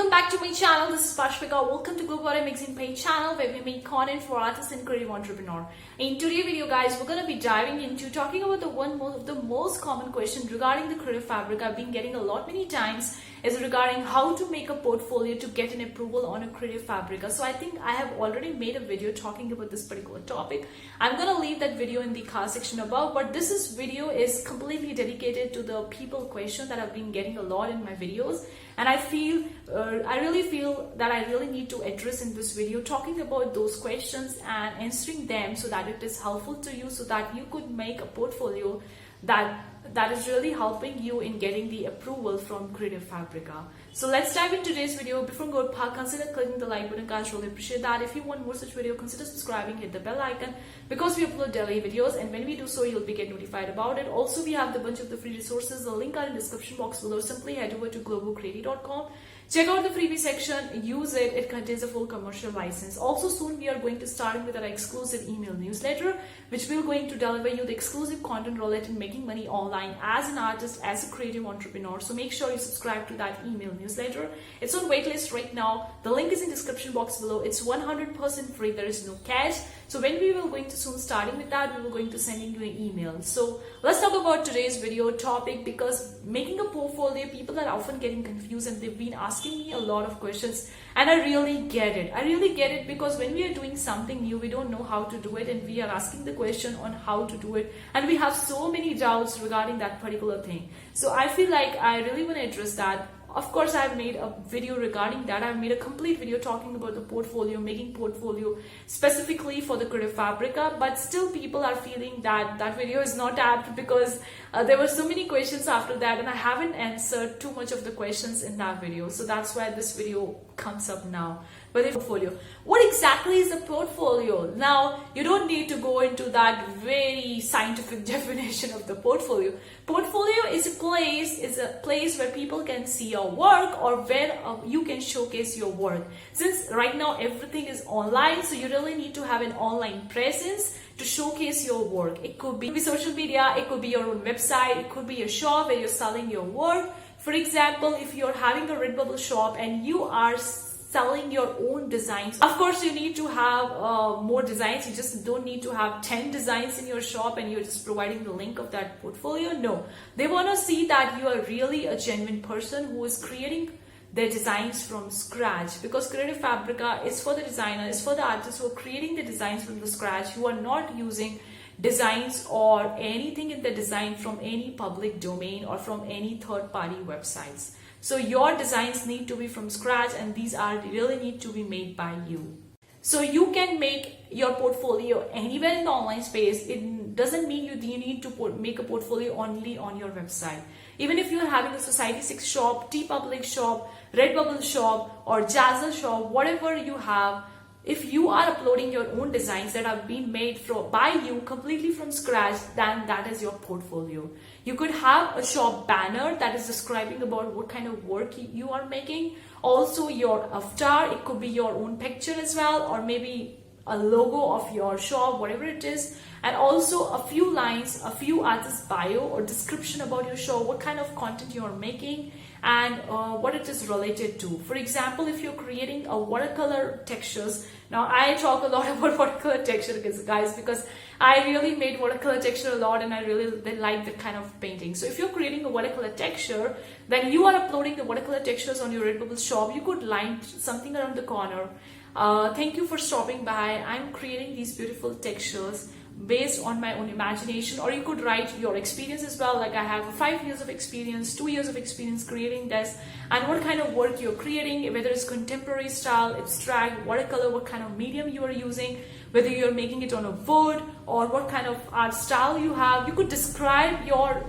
welcome back to my channel. This is FABRICA. Welcome to Globo Arte magazine page channel where we make content for artists and creative entrepreneur. In today's video, guys, we're gonna be diving into talking about the most common question regarding the creative fabric I've been getting a lot many times is regarding how to make a portfolio to get an approval on a creative fabrica. So I think I have already made a video talking about this particular topic. I'm gonna leave that video in the card section above, but this video is completely dedicated to the people question that I've been getting a lot in my videos, and I really feel that I really need to address in this video talking about those questions and answering them so that it is helpful to you, so that you could make a portfolio that is really helping you in getting the approval from Creative Fabrica. So let's dive into today's video. Before we go past, consider clicking the like button, guys. Really appreciate that. If you want more such video, consider subscribing, hit the bell icon, because we upload daily videos, and when we do so, you'll be get notified about it. Also, we have the bunch of the free resources. The link are in the description box below. Simply head over to globocreative.com. Check out the freebie section, use it. It contains a full commercial license. Also, soon we are going to start with our exclusive email newsletter, which will going to deliver you the exclusive content related to making money online as an artist, as a creative entrepreneur. So make sure you subscribe to that email newsletter. It's on waitlist right now. The link is in the description box below. It's 100% free. There is no catch. So when we will going to soon starting with that, we will going to sending you an email. So let's talk about today's video topic, because making a portfolio, people are often getting confused and they've been asking me a lot of questions, and I really get it. I really get it, because when we are doing something new, we don't know how to do it, and we are asking the question on how to do it, and we have so many doubts regarding that particular thing. So I feel like I really want to address that. Of course, I've made a video regarding that. I've made a complete video talking about the portfolio, making portfolio specifically for the Creative Fabrica, but still people are feeling that that video is not apt, because there were so many questions after that, and I haven't answered too much of the questions in that video. So that's why this video comes up now. But the portfolio, what exactly is a portfolio? Now, you don't need to go into that very scientific definition of the portfolio. Portfolio is a place where people can see your work, or where you can showcase your work. Since right now everything is online, so you really need to have an online presence to showcase your work. It could be social media, it could be your own website, it could be a shop where you're selling your work. For example, if you're having a Redbubble shop and you are selling your own designs, of course you need to have more designs. You just don't need to have 10 designs in your shop and you're just providing the link of that portfolio. No, they want to see that you are really a genuine person who is creating their designs from scratch, because Creative Fabrica is for the designer, is for the artists who are creating the designs from the scratch, who are not using designs or anything in the design from any public domain or from any third-party websites. So your designs need to be from scratch, and these are really need to be made by you. So you can make your portfolio anywhere in the online space. It doesn't mean you need to make a portfolio only on your website. Even if you're having a Society6 shop, Teepublic shop, Redbubble shop, or Jazzle shop, whatever you have, if you are uploading your own designs that have been made by you completely from scratch, then that is your portfolio. You could have a shop banner that is describing about what kind of work you are making. Also your avatar, it could be your own picture as well, or maybe a logo of your shop, whatever it is. And also a few lines, a few artist bio or description about your shop, what kind of content you are making, and what it is related to. For example, if you're creating a watercolor textures, now I talk a lot about watercolor texture, guys, because I really made watercolor texture a lot, and I really like that kind of painting. So if you're creating a watercolor texture, then you are uploading the watercolor textures on your Redbubble shop. You could line something around the corner. Thank you for stopping by. I'm creating these beautiful textures based on my own imagination, or you could write your experience as well, like I have 5 years of experience, 2 years of experience creating this, and what kind of work you're creating, whether it's contemporary style, abstract, watercolor, what kind of medium you are using, whether you're making it on a wood, or what kind of art style you have. You could describe your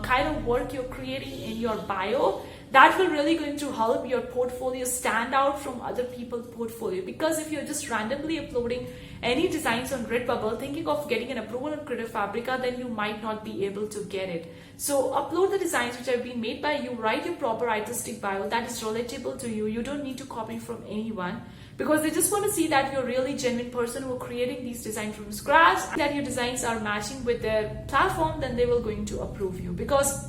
kind of work you're creating in your bio. That will really going to help your portfolio stand out from other people's portfolio. Because if you're just randomly uploading any designs on Redbubble thinking of getting an approval on Creative Fabrica, then you might not be able to get it. So upload the designs which have been made by you, write your proper artistic bio that is relatable to you. You don't need to copy from anyone, because they just want to see that you're a really genuine person who are creating these designs from scratch, that your designs are matching with their platform. Then they will going to approve you, because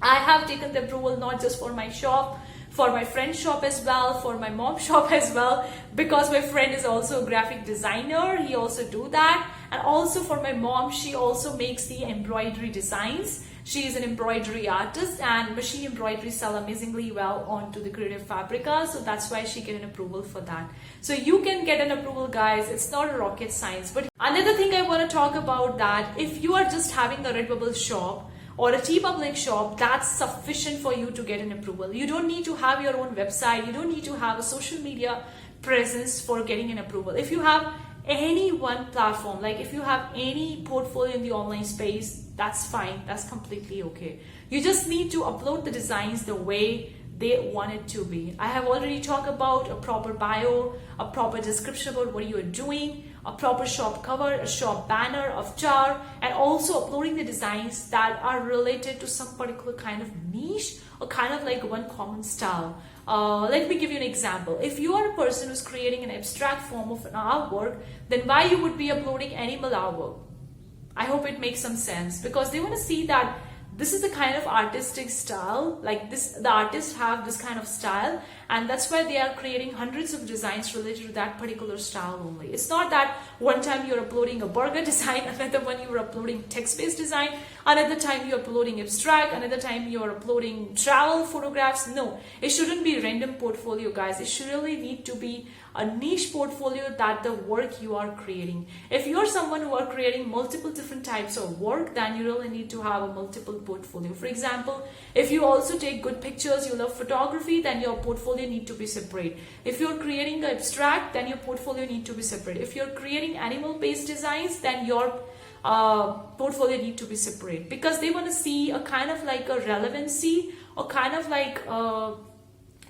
I have taken the approval not just for my shop, for my friend's shop as well, for my mom's shop as well, because my friend is also a graphic designer, he also do that. And also for my mom, she also makes the embroidery designs. She is an embroidery artist, and machine embroidery sell amazingly well onto the Creative Fabrica, so that's why she get an approval for that. So you can get an approval, guys. It's not a rocket science. But another thing I want to talk about, that if you are just having a Redbubble shop or a Teepublic shop, that's sufficient for you to get an approval. You don't need to have your own website. You don't need to have a social media presence for getting an approval. If you have any one platform, like if you have any portfolio in the online space, that's fine, that's completely okay. You just need to upload the designs the way they want it to be. I have already talked about a proper bio, a proper description about what you are doing, a proper shop cover, a shop banner, of jar, and also uploading the designs that are related to some particular kind of niche or kind of like one common style. Let me give you an example. If you are a person who's creating an abstract form of an artwork, then why you would be uploading animal artwork? I hope it makes some sense, because they want to see that this is the kind of artistic style, like this, the artists have this kind of style, and that's why they are creating hundreds of designs related to that particular style only. It's not that one time you're uploading a burger design, another one you're uploading text-based design, another time you're uploading abstract, another time you're uploading travel photographs. No, it shouldn't be random portfolio, guys. It should really need to be a niche portfolio that the work you are creating. If you're someone who are creating multiple different types of work, then you really need to have a multiple portfolio. For example, if you also take good pictures, you love photography, then your portfolio need to be separate. If you're creating the abstract, then your portfolio need to be separate. If you're creating animal-based designs, then your portfolio need to be separate, because they want to see a kind of like a relevancy or kind of like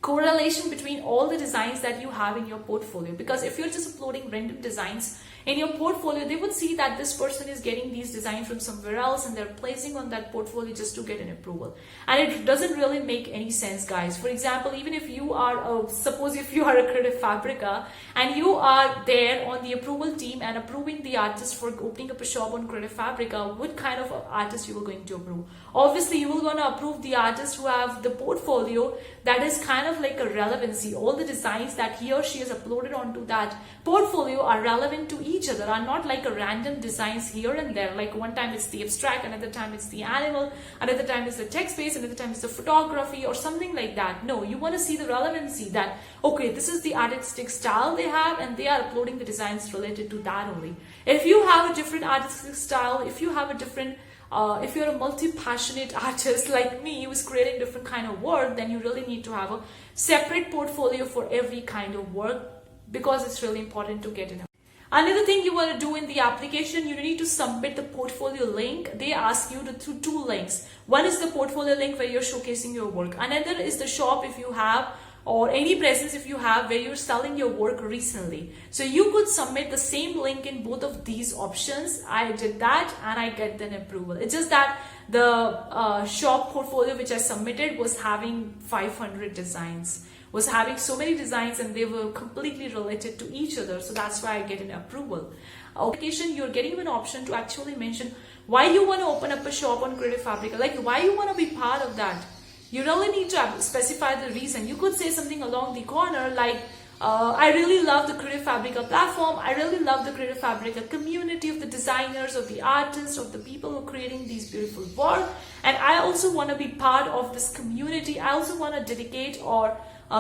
correlation between all the designs that you have in your portfolio. Because if you're just uploading random designs in your portfolio, they would see that this person is getting these designs from somewhere else and they're placing on that portfolio just to get an approval, and it doesn't really make any sense, guys. For example, even if you are suppose if you are a Creative Fabrica and you are there on the approval team and approving the artist for opening up a shop on Creative Fabrica, what kind of artist you are going to approve? Obviously you will want to approve the artists who have the portfolio that is kind of like a relevancy. All the designs that he or she has uploaded onto that portfolio are relevant to each other, are not like a random designs here and there. Like one time it's the abstract, another time it's the animal, another time it's the text-based, another time it's the photography or something like that. No, you want to see the relevancy that, okay, this is the artistic style they have and they are uploading the designs related to that only. If you have a different artistic style, if you have a different if you're a multi-passionate artist like me who's creating different kind of work, then you really need to have a separate portfolio for every kind of work, because it's really important to get in. Another thing you want to do in the application, you need to submit the portfolio link. They ask you to do two links. One is the portfolio link where you're showcasing your work. Another is the shop if you have, or any presence if you have, where you're selling your work recently. So you could submit the same link in both of these options. I did that and I get an approval. It's just that the shop portfolio which I submitted was having 500 designs, was having so many designs and they were completely related to each other. So that's why I get an approval. Application, you're getting an option to actually mention why you want to open up a shop on Creative Fabrica, like why you want to be part of that. You really need to specify the reason. You could say something along the corner like, I really love the Creative Fabrica platform. I really love the Creative Fabrica community of the designers, of the artists, of the people who are creating these beautiful work. And I also want to be part of this community. I also want to dedicate or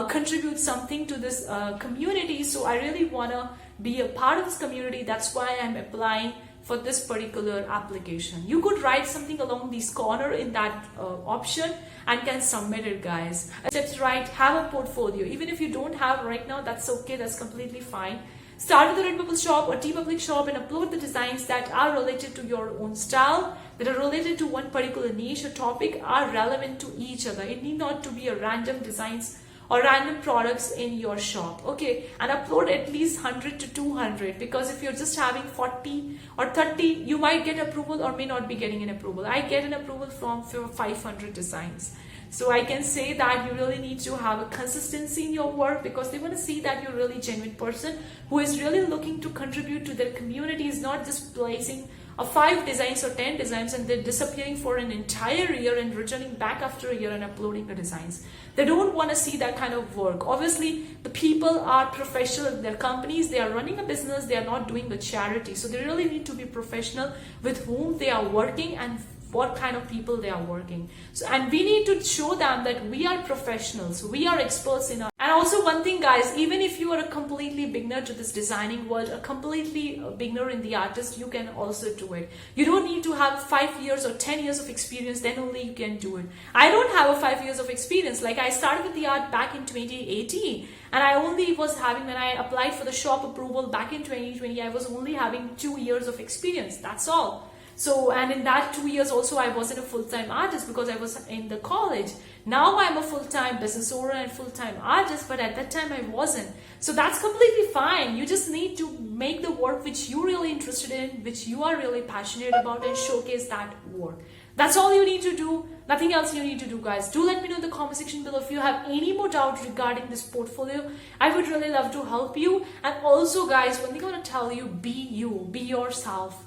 contribute something to this community. So I really want to be a part of this community. That's why I'm applying for this particular application. You could write something along this corner in that option and can submit it, guys. Steps right, have a portfolio. Even if you don't have right now, that's okay, that's completely fine. Start with a Redbubble shop or Teepublic shop and upload the designs that are related to your own style, that are related to one particular niche or topic, are relevant to each other. It need not to be a random designs or random products in your shop, okay? And upload at least 100 to 200, because if you're just having 40 or 30, you might get approval or may not be getting an approval. I get an approval from 500 designs. So I can say that you really need to have a consistency in your work, because they want to see that you're a really genuine person who is really looking to contribute to their community, is not just placing 5 designs or 10 designs and they're disappearing for an entire year and returning back after a year and uploading the designs. They don't want to see that kind of work. Obviously, the people are professional in their companies. They are running a business. They are not doing a charity. So they really need to be professional with whom they are working and what kind of people they are working. So, and we need to show them that we are professionals. We are experts in our... And also one thing, guys, even if you are a completely beginner to this designing world, a completely beginner in the artist, you can also do it. You don't need to have 5 years or 10 years of experience, then only you can do it. I don't have a 5 years of experience. Like, I started with the art back in 2018 and I only was having, when I applied for the shop approval back in 2020, I was only having 2 years of experience. That's all. So, and in that 2 years also, I wasn't a full-time artist because I was in the college. Now I'm a full-time business owner and full-time artist, but at that time I wasn't. So that's completely fine. You just need to make the work which you're really interested in, which you are really passionate about, and showcase that work. That's all you need to do. Nothing else you need to do, guys. Do let me know in the comment section below if you have any more doubts regarding this portfolio. I would really love to help you. And also, guys, one thing I want to tell you, be you, be yourself.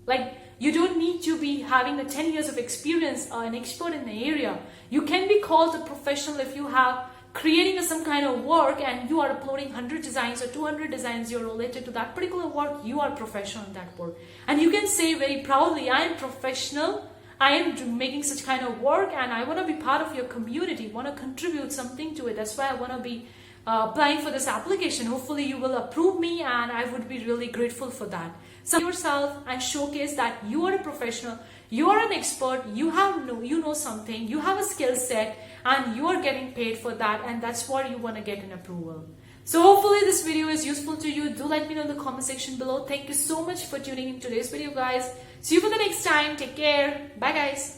Like, you don't need to be having a 10 years of experience or an expert in the area. You can be called a professional if you have creating some kind of work and you are uploading 100 designs or 200 designs you're related to that particular work. You are professional in that work. And you can say very proudly, I am professional. I am making such kind of work and I want to be part of your community, want to contribute something to it. That's why I want to be applying for this application. Hopefully you will approve me and I would be really grateful for that. So yourself and showcase that you are a professional, you are an expert, you know something, you have a skill set and you are getting paid for that, and that's what you want to get an approval. So hopefully this video is useful to you. Do let me know in the comment section below. Thank you so much for tuning in today's video, guys. See you for the next time. Take care. Bye, guys.